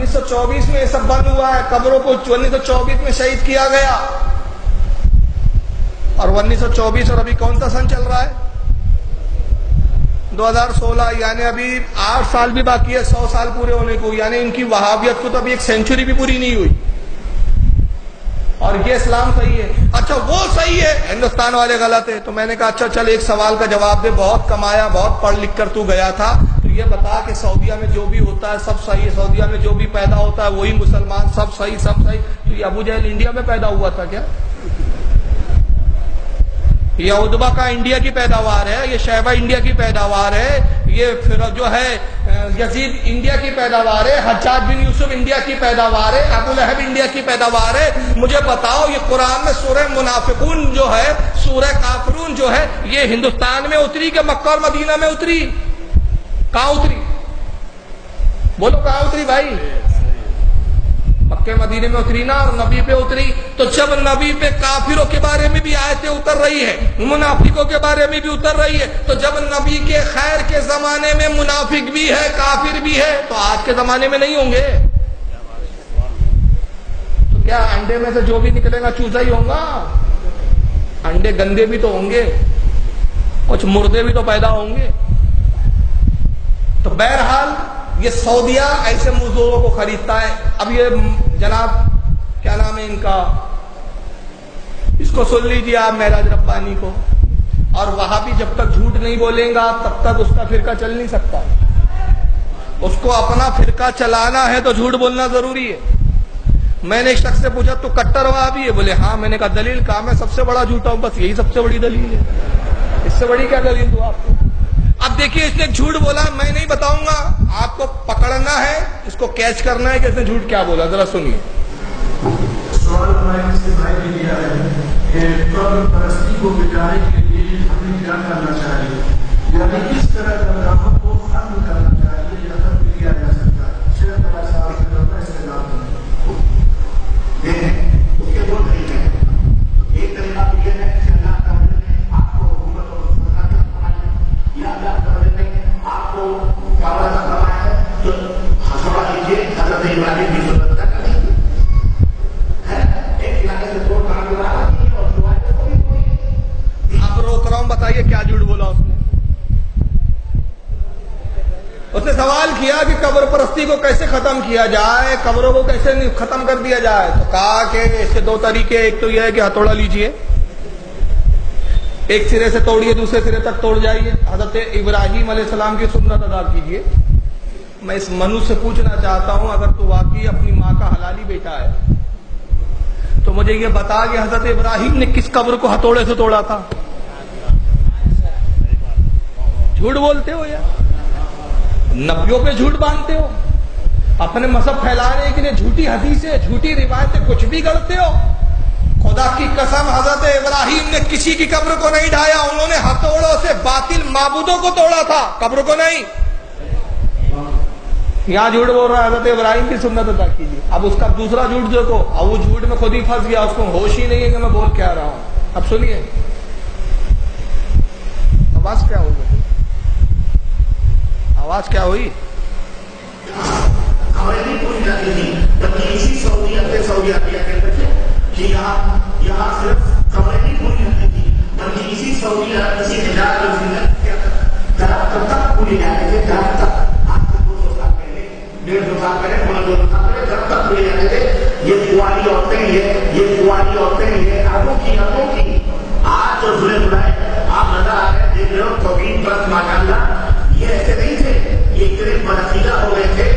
1924 میں یہ سب بند ہوا ہے، قبروں کو 1924 میں شہید کیا گیا، اور 1924 اور ابھی کون سا سن چل رہا ہے؟ 2016، یعنی ابھی 8 سال بھی باقی ہے 100 سال پورے ہونے کو، یعنی ان کی وہابیت کو تو ابھی 1 سینچری بھی پوری نہیں ہوئی، اور یہ اسلام صحیح ہے؟ اچھا وہ صحیح ہے، ہندوستان والے غلط ہے۔ تو میں نے کہا اچھا چل ایک سوال کا جواب دے، بہت کمایا، بہت پڑھ لکھ کر تو گیا تھا، تو یہ بتا کہ سعودیہ میں جو بھی ہوتا ہے سب صحیح ہے، سعودیہ میں جو بھی پیدا ہوتا ہے وہی مسلمان، سب صحیح سب صحیح، تو یہ ابو جہل انڈیا میں پیدا ہوا تھا کیا؟ یہ ادبا کا انڈیا کی پیداوار ہے، یہ شیبہ انڈیا کی پیداوار ہے، یہ پھر جو ہے یزید انڈیا کی پیداوار ہے، حجاج بن یوسف انڈیا کی پیداوار ہے، ابو لہب انڈیا کی پیداوار ہے۔ مجھے بتاؤ یہ قرآن میں سورہ منافقون جو ہے، سورہ کافرون جو ہے، یہ ہندوستان میں اتری کہ مکہ اور مدینہ میں اتری؟ کہاں اتری؟ بولو کہاں اتری بھائی؟ مکہ مدینے میں اتری نا، اور نبی پہ اتری۔ تو جب نبی پہ کافروں کے بارے میں بھی آیتیں اتر رہی ہے، منافقوں کے بارے میں بھی اتر رہی ہے، تو جب نبی کے خیر کے زمانے میں منافق بھی ہے کافر بھی ہے، تو آج کے زمانے میں نہیں ہوں گے؟ تو کیا انڈے میں سے جو بھی نکلے گا چوزا ہی ہوگا؟ انڈے گندے بھی تو ہوں گے، کچھ مردے بھی تو پیدا ہوں گے۔ تو بہرحال یہ سعودیہ ایسے مزدوروں کو خریدتا ہے۔ اب یہ جناب کیا نام ہے ان کا، اس کو سن لیجیے آپ، معراج ربانی کو، اور وہاں بھی جب تک جھوٹ نہیں بولیں گا تب تک اس کا فرقہ چل نہیں سکتا، اس کو اپنا فرقہ چلانا ہے تو جھوٹ بولنا ضروری ہے۔ میں نے ایک شخص سے پوچھا تو کٹر وہابی ہے؟ بولے ہاں۔ میں نے کہا دلیل کہا؟ میں سب سے بڑا جھوٹا ہوں، بس یہی سب سے بڑی دلیل ہے، اس سے بڑی کیا دلیل دوں آپ کو؟ اب دیکھیے اس نے جھوٹ بولا، میں نہیں بتاؤں گا، آپ کو پکڑنا ہے، اس کو کیچ کرنا ہے کہ اس نے جھوٹ کیا بولا، ذرا سنیے۔ سوال ہمارے کسی بھائی نے دیا ہے کہ قبر پرستی کو مٹانے کے لیے ہمیں کیا کرنا چاہیے، یعنی کس طرح گمراہوں کو ختم کرنا چاہیے یا ختم کیا جا سکتا ہے؟ شیخ بڑا صاحب سے کرنا اس کے نام دیکھیں، اس کے دو طریقے ہیں۔ ایک طریقہ تو یہ ہے کہ اللہ تعالیٰ نے آپ کو حکومت اور سلطنت بنایا ہے، یا اللہ تعالیٰ نے آپ کو کعبہ بنایا ہے، تو حسبہ کیجیے حضرت ابراہیم کی سنت کا کریں۔ اب روک رہا ہوں، بتائیے کیا جھوٹ بولا اس نے؟ اس نے سوال کیا کہ قبر پرستی کو کیسے ختم کیا جائے، قبروں کو کیسے ختم کر دیا جائے، تو کہا کہ اس کے دو طریقے، ایک تو یہ ہے کہ ہتھوڑا لیجئے، ایک سرے سے توڑیے دوسرے سرے تک توڑ جائیے، حضرت ابراہیم علیہ السلام کی سنت ادا کیجئے۔ میں اس منو سے پوچھنا چاہتا ہوں، اگر تو واقعی اپنی ماں کا حلالی بیٹا ہے تو مجھے یہ بتا کہ حضرت ابراہیم نے کس قبر کو ہتھوڑے سے توڑا تھا؟ جھوٹ بولتے ہو یار، نبیوں پہ جھوٹ باندھتے ہو، اپنے مذہب پھیلانے کے لیے جھوٹی حدیثیں جھوٹی روایتیں کچھ بھی کرتے ہو۔ خدا کی قسم حضرت ابراہیم نے کسی کی قبر کو نہیں ڈھایا، انہوں نے ہتھوڑوں سے باطل معبودوں کو توڑا تھا، قبر کو نہیں۔ یہاں جھوٹ بول رہا ہے، حضرت ابراہیم کی سنت ادا کیجیے۔ اب اس کا دوسرا جھوٹ دیکھو، اب وہ جھوٹ میں خود ہی پھنس گیا، اس کو ہوش ہی نہیں ہے کہ میں بول کیا رہا ہوں۔ اب سنیے آواز کیا ہوگی، آواز کیا ہوئی؟ ہمیں بھی پوری جاتی تھی بلکہ اسی سعودی عربیہ کے بچے کہ یہاں صرف خبریں نہیں پوری جاتی تھی بلکہ اسی سعودی عرب اسی حجاز کب تک پوری جاتے تھے، جب تک 200 سال پہلے، 150 سال پہلے، 200 سال پہلے جب تک پوری جاتے تھے۔ یہ قوانی عورتیں یہ اربوں کی آج جو ظلم اڑائے آپ نظر آ رہے ہیں، دیکھ رہے ہو توہین بس ماشاءاللہ، یہ ایسے نہیں تھے، یہ اتنے بدعقیدہ ہو گئے تھے۔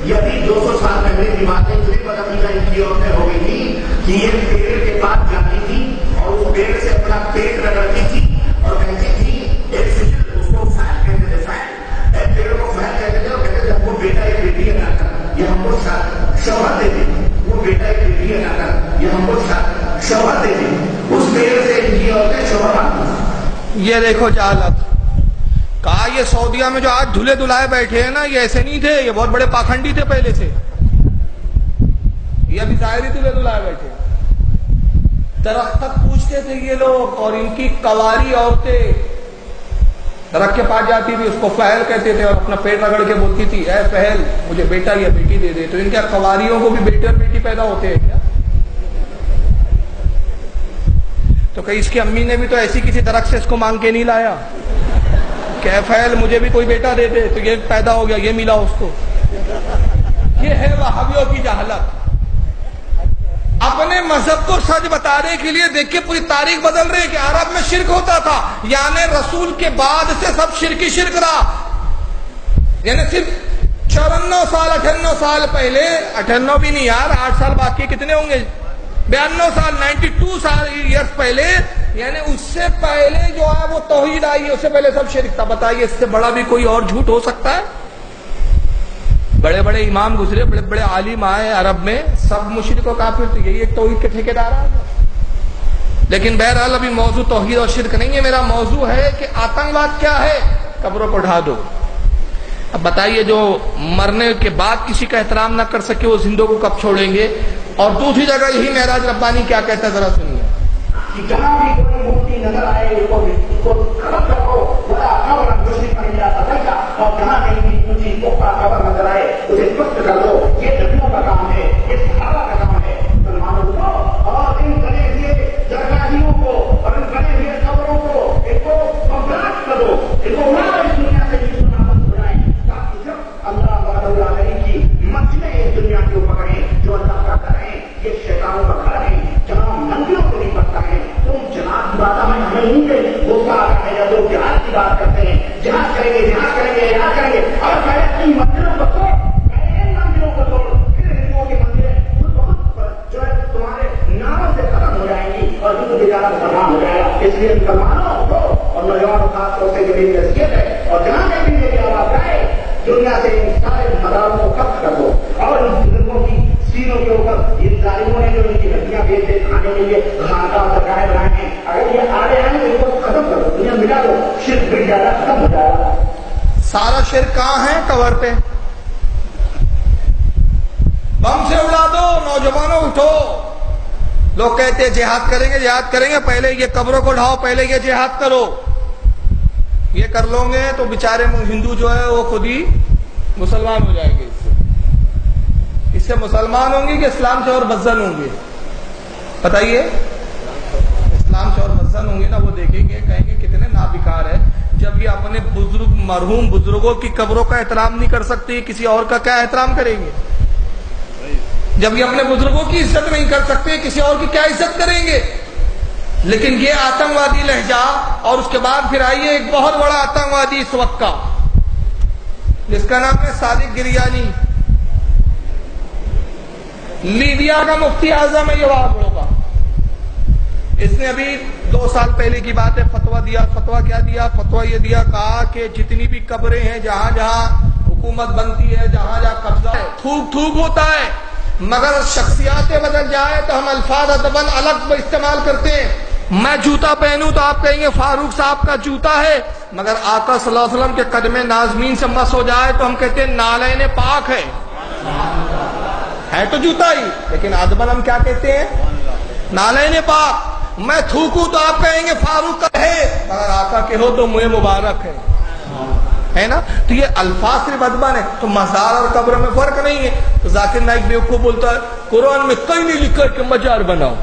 یہ ابھی 200 سال پہلے کی باتیں، اتنی بدعقیدہ ان کی عورتیں ہو گئی تھی کہ یہ پیڑ کے پاس جاتی تھی اور اس پیڑ سے اپنا پیٹ رگڑتی تھی اور کہتی تھی ایک سجل، اس کو فیل کہتے تھے، فیل، ایک پیڑ کو فیل کہتے تھے، اور کہتے تھے ہم کو بیٹا ایک بیٹی ادا کر، یہ ہم کو شوہر دے دے، وہ بیٹا ایک بیٹی ادا کر، یہ ہم کو شوہر دے دے، اس پیڑ سے ان کی عورتیں شوہر آتی۔ یہ دیکھو جہالت، کہا یہ سعودیہ میں جو آج دھلے دھلائے بیٹھے ہیں نا، یہ ایسے نہیں تھے، یہ بہت بڑے پاکھنڈی تھے پہلے سے، یہ ابھی ظاہری دھلے دھلائے بیٹھے۔ درخت تک پوچھتے تھے یہ لوگ، اور ان کی کواری عورتیں رکھ کے پاس جاتی تھی، اس کو فہل کہتے تھے، اور اپنا پیٹ رگڑ کے بولتی تھی اے فہل مجھے بیٹا یا بیٹی دے دے. تو ان کے قواریوں کو بھی بیٹے اور بیٹی پیدا ہوتے ہیں کیا؟ تو کہیں اس کی امی نے بھی تو ایسی کسی درخت سے اس کو مانگ کے نہیں لایا کہ اے فہل مجھے بھی کوئی بیٹا دے دے، تو یہ پیدا ہو گیا، یہ ملا اس کو. یہ ہے وہابیوں کی جہالت. اپنے مذہب کو سچ بتانے کے لیے دیکھ کے پوری تاریخ بدل رہے کہ عرب میں شرک ہوتا تھا، یعنی رسول کے بعد سے سب شرک ہی شرک رہا. یعنی صرف 94 سال 98 سال پہلے، 98 بھی نہیں یار، 8 سال باقی کتنے ہوں گے، 92 سال 92 سال ایئرس پہلے، یعنی اس سے پہلے جو ہے وہ توحید آئی ہے، اس سے پہلے سب شرک تھا. بتائیے اس سے بڑا بھی کوئی اور جھوٹ ہو سکتا ہے؟ بڑے بڑے امام گزرے، بڑے بڑے عالم آئے عرب میں، سب مشرک و کافر تھے، یہی ایک توحید کے ٹھیکیدار آ گئے. لیکن بہرحال ابھی موضوع توحید اور شرک نہیں ہے، میرا موضوع ہے کہ آتنکواد کیا ہے. قبروں کو ڈھا دو. اب بتائیے جو مرنے کے بعد کسی کا احترام نہ کر سکے وہ زندوں کو کب چھوڑیں گے؟ اور دوسری جگہ یہی معراج ربانی کیا کہتا ہے، ذرا سنیے. جہاں بھی کوئی مورتی نظر آئے اس کو خبر کرو، بڑا خبر مشرک بن جاتا ہے. اور جہاں کہیں بھی اونچی پختہ خبر نظر آئے اسے پست کر دو. یہ نبیوں کا کام ہے، یہ صحابہ کا کام ہے. مسلمانوں کو اور ان بنے ہوئے درگاہیوں کو اور ان بنے ہوئے قبروں کو ان کو ممبرات کر دو، ان کو وہاں اس دنیا سے بھی سنابت بنائیں تاکہ جب اللہ رب العالمین کی مسجدیں اس دنیا کے اوپر پکڑیں جو اللہ کا گھر ہے، یہ شیطانوں کا گھر ہے جہاں مندروں کو نہیں پڑتا ہے. تم جناب کی بات ہمیں نہیں دے وہ بات ہے جب وہ جہاد کی بات کرتے ہیں، جہاد کریں گے جہاد کریں گے جہاد کریں گے، اور پہلے اپنی مندروں کو توڑ، پہلے ان مندروں کو توڑ، پھر ہندوؤں کی مندریں خود بہت جو ہے تمہارے ناموں سے ختم ہو جائیں گی اور ہندو تجارت تمام ہو جائے گا. اس لیے مسلمانوں کو اور نوجوانوں خاص طور سے جو میری نصیحت ہے، اور جہاں کہیں بھی میری آواز آئے دنیا سے ان سارے مداروں کو ختم کر دو. اور ان بزرگوں کی سینوں کے اوپر ان ظالموں نے جو ان کی ہڈیاں بیچتے کھانے کے لیے خانقاہ درگاہیں بنائے ہیں، اگر یہ آگے آئیں تو ان کو ختم کر دو، دنیا مٹا دو، شرک بن جائے گا، ختم ہو جائے گا. سارا شرک کہاں ہے؟ قبر پہ. بم سے اڑا دو، نوجوانوں اٹھو. لوگ کہتے ہیں جہاد کریں گے جہاد کریں گے، پہلے یہ قبروں کو ڈھاؤ، پہلے یہ جہاد کرو. یہ کر لو گے تو بیچارے ہندو جو ہے وہ خود ہی مسلمان ہو جائیں گے. اس سے مسلمان ہوں گے کہ اسلام سے اور بدزن ہوں گے؟ بتائیے. اسلام سے اور بدزن ہوں گے نا. وہ دیکھیں گے کہیں گے کتنے نابکار ہے. جب یہ اپنے بزرگ مرحوم بزرگوں کی قبروں کا احترام نہیں کر سکتے، کسی اور کا کیا احترام کریں گے؟ جب یہ اپنے بزرگوں کی عزت نہیں کر سکتے، کسی اور کی کیا عزت کریں گے؟ لیکن یہ آتنکوادی لہجہ. اور اس کے بعد پھر آئیے ایک بہت بڑا آتنکوادی اس وقت کا، جس کا نام ہے صادق گریانی. لیبیا کا مفتی اعظم ہے یہ وہابیوں کا. اس نے ابھی 2 سال پہلے کی بات ہے فتویٰ دیا. فتویٰ کیا دیا؟ فتویٰ یہ دیا، کہا کہ جتنی بھی قبریں ہیں جہاں جہاں حکومت بنتی ہے، جہاں جہاں قبضہ ہے، تھوک تھوک ہوتا ہے، مگر شخصیاتیں بدل جائے تو ہم الفاظ ادباً الگ استعمال کرتے ہیں. میں جوتا پہنوں تو آپ کہیں گے فاروق صاحب کا جوتا ہے، مگر آقا صلی اللہ علیہ وسلم کے قدم نازمین سے مس ہو جائے تو ہم کہتے ہیں نالین پاک ہے تو جوتا ہی، لیکن ادباً ہم کیا کہتے ہیں؟ نالین پاک. میں تھوکوں تو آپ کہیں گے فاروق کا ہے، مگر آقا کے ہو تو منہ مبارک ہے نا. تو یہ الفاظ صرف ادباً ہے. تو مزار اور قبر میں فرق نہیں ہے. تو ذاکر نائک بیوقوف بولتا ہے قرآن میں کہیں نہیں لکھا کہ مزار بناؤ،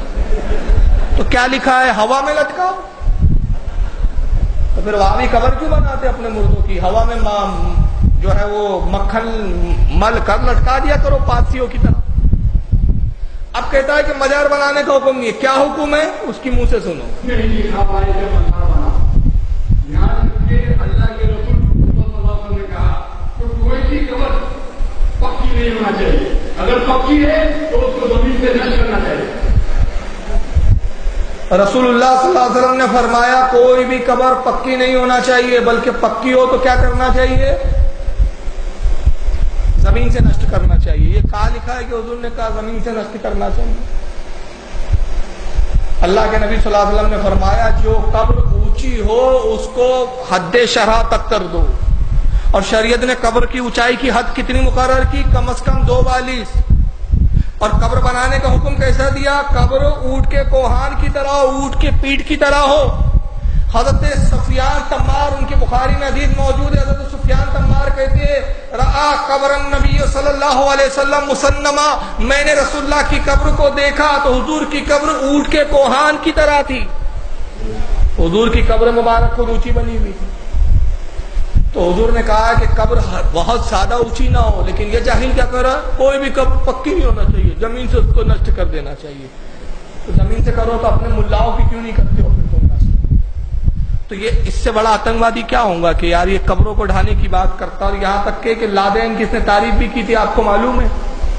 تو کیا لکھا ہے؟ ہوا میں لٹکاؤ. تو پھر وہاں بھی قبر کیوں بناتے اپنے مردوں کی؟ ہوا میں جو ہے وہ مکھن مل کر لٹکا دیا کرو پاتسیوں کی طرح. اب کہتا ہے کہ مزار بنانے کا حکم نہیں ہے. کیا حکم ہے اس کی منہ سے سنو. اللہ کے رسول صلی اللہ علیہ وسلم نے کہا کہ کوئی بھی قبر پکی نہیں ہونا چاہیے، اگر پکی ہے تو اس کو زمین سے نشر کرنا چاہیے. رسول اللہ صلی اللہ علیہ وسلم نے فرمایا کوئی بھی قبر پکی نہیں ہونا چاہیے، بلکہ پکی ہو تو کیا کرنا چاہیے؟ زمین سے نشٹ کرنا چاہیے. یہ کہاں لکھا ہے کہ حضور نے کہا زمین سے نشٹ کرنا چاہیے؟ اللہ کے نبی صلی اللہ علیہ وسلم نے فرمایا جو قبر اونچی ہو اس کو حد شرح تک کر دو. اور شریعت نے قبر کی اونچائی کی حد کتنی مقرر کی؟ کم از کم 2 اور قبر بنانے کا حکم کیسا دیا؟ قبر اونٹ کے کوہان کی طرح ہو، اونٹ کے پیٹھ کی طرح ہو. حضرت سفیان تمار، ان کے بخاری میں حدیث موجود ہے، حضرت سفیان تمار کہتے ہیں رآ قبر النبی صلی اللہ علیہ وسلم مسنما، میں نے رسول اللہ کی قبر کو دیکھا تو حضور کی قبر اونٹ کے کوہان کی طرح تھی. حضور کی قبر مبارک کو اونچی بنی ہوئی تھی. تو حضور نے کہا کہ قبر بہت زیادہ اونچی نہ ہو، لیکن یہ جاہل کیا کر رہا ہے، کوئی بھی قبر پکی نہیں ہونا چاہیے، زمین سے اس کو نشٹ کر دینا چاہیے. تو زمین سے کرو تو اپنے ملاؤں کی کیوں نہیں کرتے ہو پھر تم؟ تو یہ اس سے بڑا آتنکوادی کیا ہوگا کہ یار یہ قبروں کو ڈھانے کی بات کرتا، اور یہاں تک کہ لادین کس نے تعریف بھی کی تھی آپ کو معلوم ہے؟